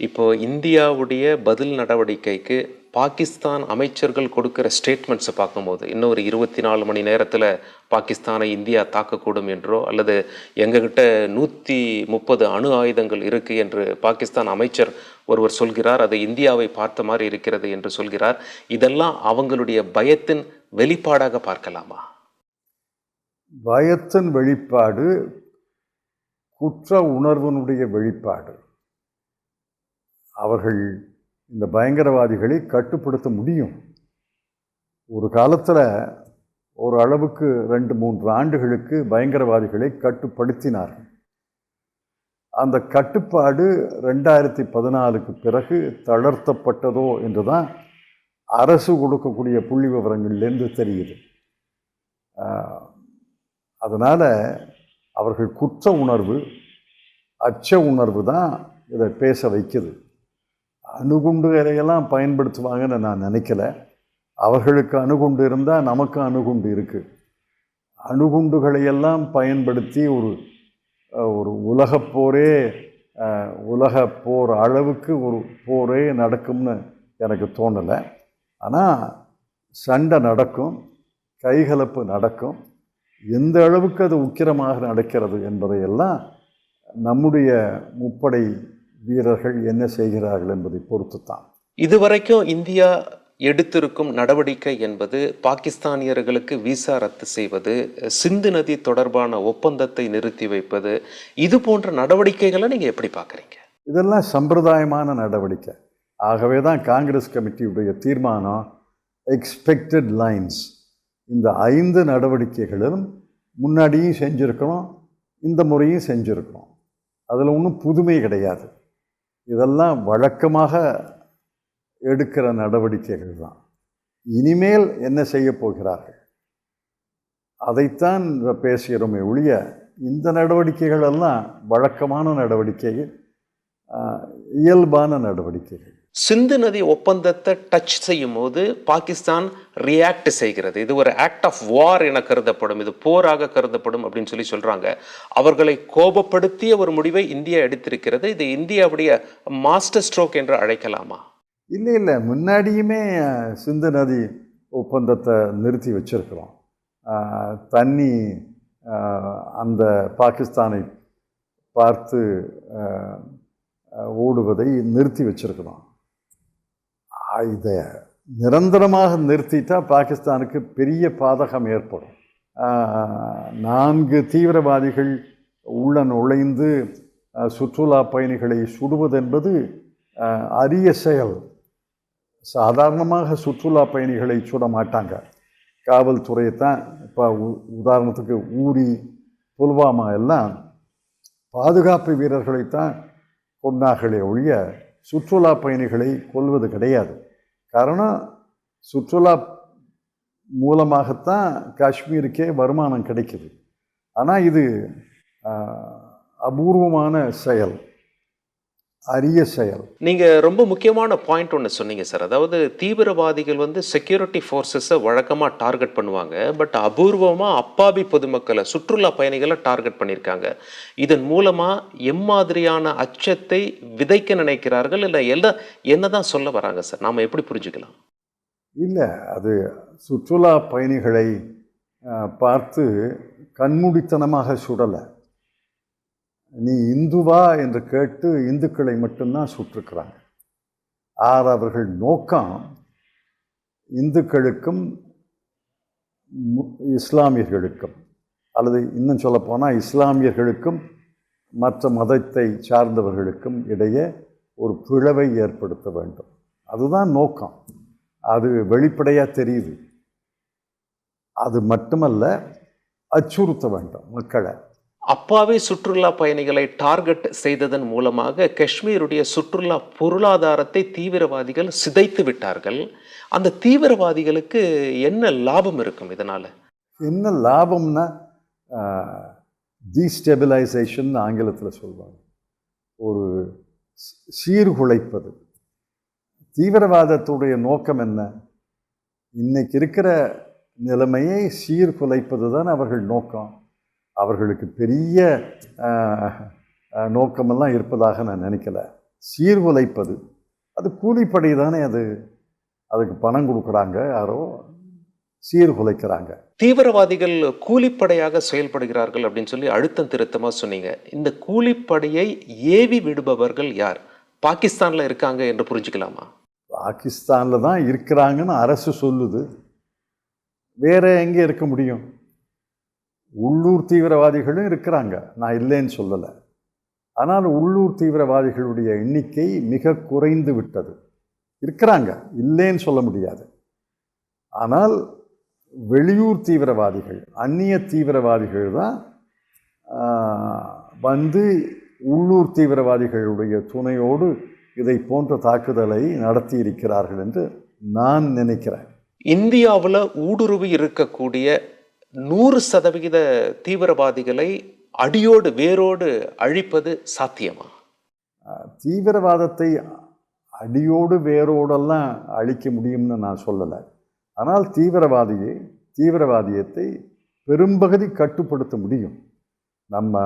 இப்போ இந்தியாவுடைய பதில் நடவடிக்கைக்கு பாகிஸ்தான் அமைச்சர்கள் கொடுக்கிற ஸ்டேட்மெண்ட்ஸை பார்க்கும்போது, இன்னும் ஒரு 24 மணி நேரத்தில் பாகிஸ்தானை இந்தியா தாக்கக்கூடும் என்றோ, அல்லது எங்ககிட்ட 130 அணு ஆயுதங்கள் இருக்கு என்று பாகிஸ்தான் அமைச்சர் ஒருவர் சொல்கிறார், அது இந்தியாவை பார்த்த மாதிரி இருக்கிறது என்று சொல்கிறார். இதெல்லாம் அவங்களுடைய பயத்தின் வெளிப்பாடாக பார்க்கலாமா? பயத்தின் வெளிப்பாடு குற்ற உணர்வினுடைய வெளிப்பாடு. அவர்கள் இந்த பயங்கரவாதிகளை கட்டுப்படுத்த முடியும். ஒரு காலத்தில் ஒரு அளவுக்கு 2-3 ஆண்டுகளுக்கு பயங்கரவாதிகளை கட்டுப்படுத்தினார்கள். அந்த கட்டுப்பாடு 2014க்கு பிறகு தளர்த்தப்பட்டதோ என்றுதான் அரசு கொடுக்கக்கூடிய புள்ளி விவரங்கள்லேருந்து தெரியுது. அதனால் அவர்கள் குற்ற உணர்வு, அச்ச உணர்வு தான் இதை பேச வைக்குது. அணுகுண்டுகளையெல்லாம் பயன்படுத்துவாங்கன்னு நான் நினைக்கல. அவர்களுக்கு அணுகுண்டு இருந்தால் நமக்கு அணுகுண்டு இருக்குது. அணுகுண்டுகளையெல்லாம் பயன்படுத்தி ஒரு உலகப்போரே உலக போர் அளவுக்கு ஒரு போரே நடக்கும்னு எனக்கு தோணலை. ஆனால் சண்டை நடக்கும், கைகலப்பு நடக்கும். எந்த அளவுக்கு அது உக்கிரமாக நடக்கிறது என்பதையெல்லாம் நம்முடைய முப்படை வீரர்கள் என்ன செய்கிறார்கள் என்பதை பொறுத்து தான். இதுவரைக்கும் இந்தியா எடுத்திருக்கும் நடவடிக்கை என்பது பாகிஸ்தானியர்களுக்கு விசா ரத்து செய்வது, சிந்து நதி தொடர்பான ஒப்பந்தத்தை நிறுத்தி வைப்பது, இது போன்ற நடவடிக்கைகளை நீங்கள் எப்படி பார்க்குறீங்க? இதெல்லாம் சம்பிரதாயமான நடவடிக்கை. ஆகவே தான் காங்கிரஸ் கமிட்டியுடைய தீர்மானம் எக்ஸ்பெக்டட் லைன்ஸ். இந்த 5 நடவடிக்கைகளும் முன்னாடியும் செஞ்சுருக்கிறோம், இந்த முறையும் செஞ்சுருக்கிறோம். அதில் ஒன்றும் புதுமை கிடையாது. இதெல்லாம் வழக்கமாக எடுக்கிற நடவடிக்கைகள் தான். இனிமேல் என்ன செய்ய போகிறார்கள் அதைத்தான் பேசுகிறோமே ஒழிய, இந்த நடவடிக்கைகள் எல்லாம் வழக்கமான நடவடிக்கைகள், இயல்பான நடவடிக்கைகள். சிந்து நதி ஒப்பந்தத்தை டச் செய்யும் போது பாகிஸ்தான் ரியாக்ட் செய்கிறது. இது ஒரு ஆக்ட் ஆஃப் வார் என கருதப்படும், இது போராக கருதப்படும் அப்படின்னு சொல்றாங்க. அவர்களை கோபப்படுத்திய ஒரு முடிவை இந்தியா எடுத்திருக்கிறது. இது இந்தியாவுடைய மாஸ்டர் ஸ்ட்ரோக் என்று அழைக்கலாமா? இல்லை, முன்னாடியுமே சிந்து நதி ஒப்பந்தத்தை நிறுத்தி வச்சிருக்கிறோம். தண்ணி அந்த பாகிஸ்தானை பார்த்து ஓடுவதை நிறுத்தி வச்சிருக்கிறோம். இதை நிரந்தரமாக நிறுத்திட்டா பாகிஸ்தானுக்கு பெரிய பாதகம் ஏற்படும். 4 தீவிரவாதிகள் உள்ள நுழைந்து சுற்றுலா பயணிகளை சுடுவதென்பது அரிய செயல். சாதாரணமாக சுற்றுலா பயணிகளை சுட மாட்டாங்க. காவல்துறையைத்தான், இப்போ உதாரணத்துக்கு ஊரி, புல்வாமா எல்லாம் பாதுகாப்பு வீரர்களைத்தான் கொண்டார்களே ஒழிய சுற்றுலா பயணிகளை கொல்வது கிடையாது. காரணம், சுற்றுலா மூலமாகத்தான் காஷ்மீருக்கே வருமானம் கிடைக்குது. ஆனால் இது அபூர்வமான செயல், அரிய செயல். நீங்கள் ரொம்ப முக்கியமான பாயிண்ட் ஒன்று சொன்னீங்க சார். அதாவது தீவிரவாதிகள் செக்யூரிட்டி ஃபோர்ஸஸை வழக்கமாக டார்கெட் பண்ணுவாங்க, பட் அபூர்வமாக அப்பாவி பொதுமக்களை, சுற்றுலா பயணிகளை டார்கெட் பண்ணியிருக்காங்க. இதன் மூலமாக எம்மாதிரியான அச்சத்தை விதைக்க நினைக்கிறார்கள், இல்லை என்னதான் சொல்ல வராங்க சார்? நாம் எப்படி புரிஞ்சுக்கலாம்? இல்லை, அது சுற்றுலா பயணிகளை பார்த்து கண்மூடித்தனமாக சுடலை. நீ இந்துவா என்று கேட்டு இந்துக்களை மட்டும்தான் சுட்டிருக்கிறாங்க. அவர்கள் நோக்கம் இந்துக்களுக்கும் இஸ்லாமியர்களுக்கும், அல்லது இன்னும் சொல்லப்போனால் இஸ்லாமியர்களுக்கும் மற்ற மதத்தை சார்ந்தவர்களுக்கும் இடையே ஒரு பிளவை ஏற்படுத்த வேண்டும். அதுதான் நோக்கம். அது வெளிப்படையாக தெரியுது. அது மட்டுமல்ல, அச்சுறுத்த வேண்டும் மக்களை. அப்பாவி சுற்றுலா பயணிகளை டார்கெட் செய்ததன் மூலமாக காஷ்மீருடைய சுற்றுலா பொருளாதாரத்தை தீவிரவாதிகள் சிதைத்து விட்டார்கள். அந்த தீவிரவாதிகளுக்கு என்ன லாபம் இருக்கும் இதனால? என்ன லாபம்னா, டீஸ்டெபிலைசேஷன் ஆங்கிலத்தில் சொல்வாங்க. ஒரு சீர்குலைப்பது. தீவிரவாதத்துடைய நோக்கம் என்ன? இன்னைக்கு இருக்கிற நிலைமையை சீர்குலைப்பது தான் அவர்கள் நோக்கம். அவர்களுக்கு பெரிய நோக்கமெல்லாம் இருப்பதாக நான் நினைக்கல. சீர்குலைப்பது. அது கூலிப்படை தானே அது. அதுக்கு பணம் கொடுக்குறாங்க யாரோ, சீர்குலைக்கிறாங்க. தீவிரவாதிகள் கூலிப்படையாக செயல்படுகிறார்கள் அப்படின்னு சொல்லி அழுத்தம் திருத்தமாக சொன்னீங்க. இந்த கூலிப்படையை ஏவி விடுபவர்கள் யார்? பாகிஸ்தானில் இருக்காங்க என்று புரிஞ்சுக்கலாமா? பாகிஸ்தானில் தான் இருக்கிறாங்கன்னு அரசு சொல்லுது. வேற எங்கே இருக்க முடியும்? உள்ளூர் தீவிரவாதிகளும் இருக்கிறாங்க, நான் இல்லைன்னு சொல்லலை. ஆனால் உள்ளூர் தீவிரவாதிகளுடைய எண்ணிக்கை மிக குறைந்து விட்டது. இருக்கிறாங்க, இல்லைன்னு சொல்ல முடியாது. ஆனால் வெளியூர் தீவிரவாதிகள், அந்நிய தீவிரவாதிகள் தான் வந்து உள்ளூர் தீவிரவாதிகளுடைய துணையோடு இதை போன்ற தாக்குதலை நடத்தி இருக்கிறார்கள் என்று நான் நினைக்கிறேன். இந்தியாவில் ஊடுருவி இருக்கக்கூடிய 100% தீவிரவாதிகளை அடியோடு வேரோடு அழிப்பது சாத்தியமா? தீவிரவாதத்தை அடியோடு வேரோடெல்லாம் அழிக்க முடியும்னு நான் சொல்லலை. ஆனால் தீவிரவாதியத்தை பெரும்பகுதி கட்டுப்படுத்த முடியும். நம்ம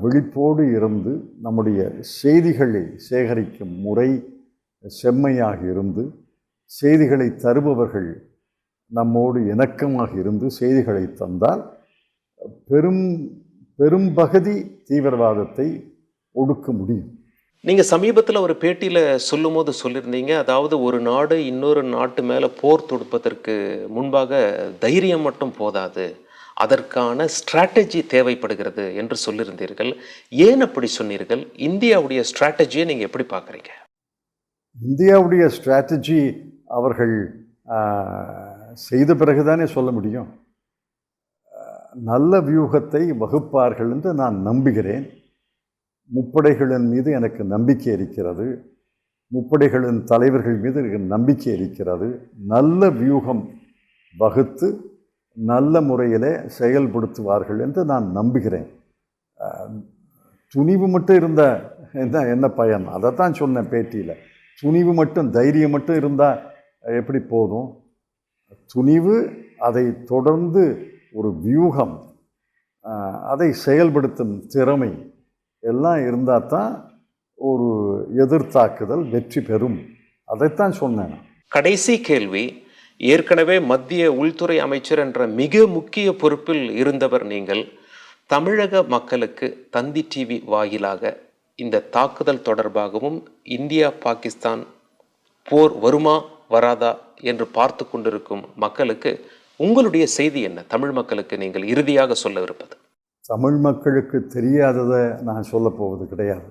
விழிப்போடு இருந்து நம்முடைய செய்திகளை சேகரிக்கும் முறை செம்மையாக இருந்து, செய்திகளை தருபவர்கள் நம்மோடு இணக்கமாக இருந்து செய்திகளை தந்தால் பெரும்பகுதி தீவிரவாதத்தை ஒடுக்க முடியும். நீங்கள் சமீபத்தில் ஒரு பேட்டியில் சொல்லும் போது சொல்லியிருந்தீங்க, அதாவது ஒரு நாடு இன்னொரு நாட்டு மேலே போர் தொடுப்பதற்கு முன்பாக தைரியம் மட்டும் போதாது, அதற்கான ஸ்ட்ராட்டஜி தேவைப்படுகிறது என்று சொல்லியிருந்தீர்கள். ஏன் அப்படி சொன்னீர்கள்? இந்தியாவுடைய ஸ்ட்ராட்டஜியை நீங்கள் எப்படி பார்க்குறீங்க? இந்தியாவுடைய ஸ்ட்ராட்டஜி அவர்கள் செய்த பிறகுதானே சொல்ல முடியும். நல்ல வியூகத்தை வகுப்பார்கள் என்று நான் நம்புகிறேன். முப்படைகளின் மீது எனக்கு நம்பிக்கை இருக்கிறது. முப்படைகளின் தலைவர்கள் மீது எனக்கு நம்பிக்கை இருக்கிறது. நல்ல வியூகம் வகுத்து நல்ல முறையில் செயல்படுத்துவார்கள் என்று நான் நம்புகிறேன். துணிவு மட்டும் இருந்த என்ன பயன்? அதைத்தான் சொன்னேன் பேட்டியில். துணிவு மட்டும், தைரியம் மட்டும் இருந்தால் எப்படி போதும்? துணிவு, அதை தொடர்ந்து ஒரு வியூகம், அதை செயல்படுத்தும் திறமை எல்லாம் இருந்தால் தான் ஒரு எதிர்த்தாக்குதல் வெற்றி பெறும். அதைத்தான் சொன்னேன். கடைசி கேள்வி. ஏற்கனவே மத்திய உள்துறை அமைச்சர் என்ற மிக முக்கிய பொறுப்பில் இருந்தவர் நீங்கள். தமிழக மக்களுக்கு தந்தி டிவி வாயிலாக இந்த தாக்குதல் தொடர்பாகவும் இந்தியா பாகிஸ்தான் போர் வருமா வராதா என்று பார்த்து கொண்டிருக்கும் மக்களுக்கு உங்களுடைய செய்தி என்ன? தமிழ் மக்களுக்கு நீங்கள் இறுதியாக சொல்ல இருப்பது. தமிழ் மக்களுக்கு தெரியாததை நான் சொல்ல போவது கிடையாது.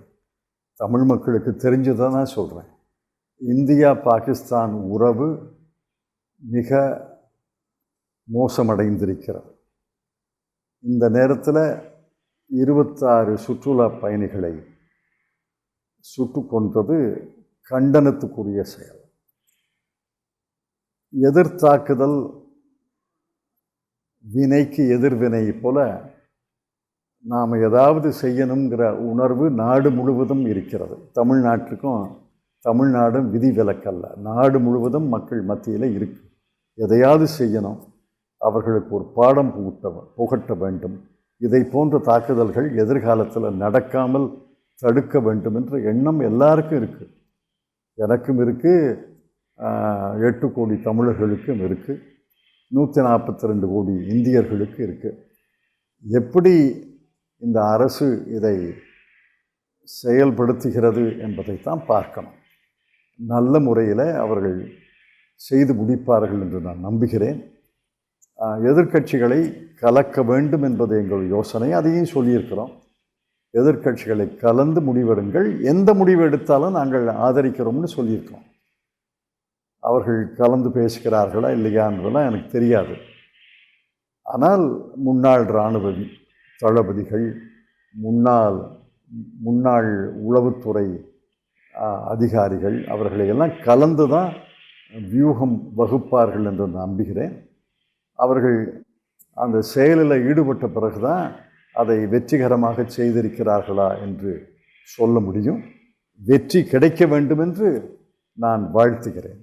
தமிழ் மக்களுக்கு தெரிஞ்சதை நான் சொல்கிறேன். இந்தியா பாகிஸ்தான் உறவு மிக மோசமடைந்திருக்கிறது. இந்த நேரத்தில் 26 சுற்றுலா பயணிகளை சுட்டு கொன்றது கண்டனத்துக்குரிய செயல். எதிர்த்தாக்குதல் வினைக்கு எதிர்வினை போல நாம் ஏதாவது செய்யணுங்கிற உணர்வு நாடு முழுவதும் இருக்கிறது. தமிழ்நாடும் விதிவிலக்கல்ல. நாடு முழுவதும் மக்கள் மத்தியில் இருக்கு. எதையாவது செய்யணும், அவர்களுக்கு ஒரு பாடம் புகட்ட வேண்டும். இதை போன்ற தாக்குதல்கள் எதிர்காலத்தில் நடக்காமல் தடுக்க வேண்டும் என்ற எண்ணம் எல்லாருக்கும் இருக்குது. எனக்கும் இருக்குது, 8 கோடி தமிழர்களுக்கும் இருக்குது, 142 கோடி இந்தியர்களுக்கு இருக்குது. எப்படி இந்த அரசு இதை செயல்படுத்துகிறது என்பதைத்தான் பார்க்கணும். நல்ல முறையில் அவர்கள் செய்து முடிப்பார்கள் என்று நான் நம்புகிறேன். எதிர்க்கட்சிகளை கலக்க வேண்டும் என்பது எங்கள் யோசனை. அதையும் சொல்லியிருக்கிறோம். எதிர்க்கட்சிகளை கலந்து முடிவெடுங்கள், எந்த முடிவு எடுத்தாலும் நாங்கள் ஆதரிக்கிறோம்னு சொல்லியிருக்கிறோம். அவர்கள் கலந்து பேசுகிறார்களா இல்லையான்றதெல்லாம் எனக்கு தெரியாது. ஆனால் முன்னாள் இராணுவ தளபதிகள், முன்னாள் உளவுத்துறை அதிகாரிகள், அவர்களையெல்லாம் கலந்து தான் வியூகம் வகுப்பார்கள் என்று நம்புகிறேன். அவர்கள் அந்த செயலில் ஈடுபட்ட பிறகுதான் அதை வெற்றிகரமாக செய்திருக்கிறார்களா என்று சொல்ல முடியும். வெற்றி கிடைக்க வேண்டும் என்று நான் வாழ்த்துகிறேன்.